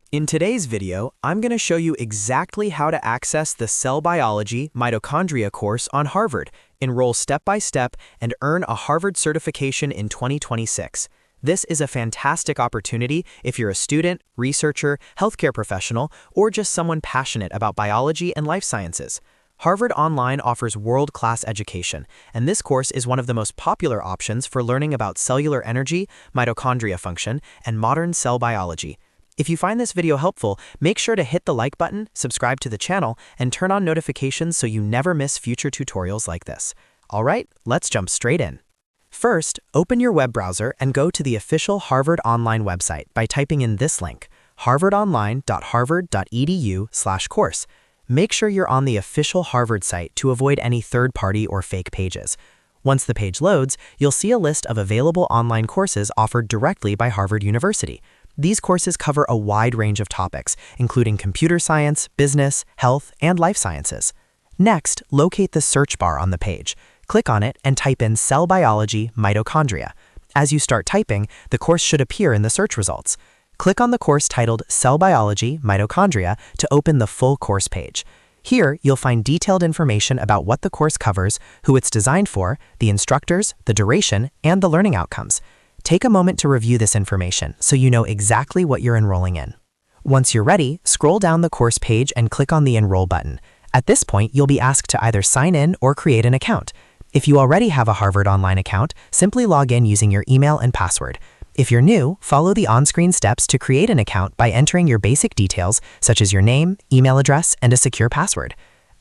In today's video, I'm going to show you exactly how to access the Cell Biology Mitochondria course on Harvard, enroll step by step, and earn a Harvard certification in 2026. This is a fantastic opportunity if you're a student, researcher, healthcare professional, or just someone passionate about biology and life sciences. Harvard Online offers world-class education, and this course is one of the most popular options for learning about cellular energy, mitochondria function, and modern cell biology. If you find this video helpful, make sure to hit the like button, subscribe to the channel, and turn on notifications so you never miss future tutorials like this. Alright, let's jump straight in. First, open your web browser and go to the official Harvard Online website by typing in this link, harvardonline.harvard.edu/course. Make sure you're on the official Harvard site to avoid any third-party or fake pages. Once the page loads, you'll see a list of available online courses offered directly by Harvard University. These courses cover a wide range of topics, including computer science, business, health, and life sciences. Next, locate the search bar on the page. Click on it and type in Cell Biology Mitochondria. As you start typing, the course should appear in the search results. Click on the course titled Cell Biology Mitochondria to open the full course page. Here, you'll find detailed information about what the course covers, who it's designed for, the instructors, the duration, and the learning outcomes. Take a moment to review this information so you know exactly what you're enrolling in. Once you're ready, scroll down the course page and click on the Enroll button. At this point, you'll be asked to either sign in or create an account. If you already have a Harvard Online account, simply log in using your email and password. If you're new, follow the on-screen steps to create an account by entering your basic details, such as your name, email address, and a secure password.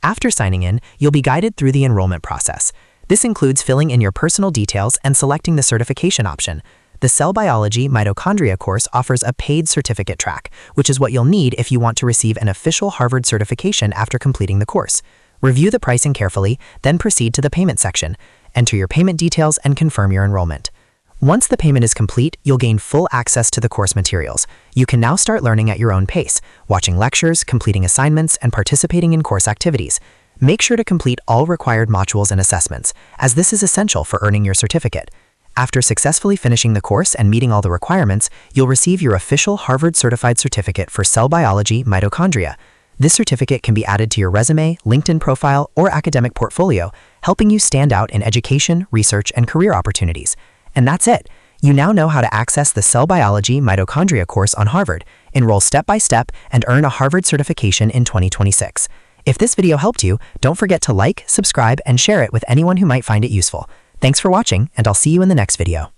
After signing in, you'll be guided through the enrollment process. This includes filling in your personal details and selecting the certification option. The Cell Biology Mitochondria course offers a paid certificate track, which is what you'll need if you want to receive an official Harvard certification after completing the course. Review the pricing carefully, then proceed to the payment section. Enter your payment details and confirm your enrollment. Once the payment is complete, you'll gain full access to the course materials. You can now start learning at your own pace, watching lectures, completing assignments, and participating in course activities. Make sure to complete all required modules and assessments, as this is essential for earning your certificate. After successfully finishing the course and meeting all the requirements, you'll receive your official Harvard Certified Certificate for Cell Biology Mitochondria. This certificate can be added to your resume, LinkedIn profile, or academic portfolio, helping you stand out in education, research, and career opportunities. And that's it. You now know how to access the Cell Biology Mitochondria course on Harvard, enroll step by step, and earn a Harvard certification in 2026. If this video helped you, don't forget to like, subscribe, and share it with anyone who might find it useful. Thanks for watching, and I'll see you in the next video.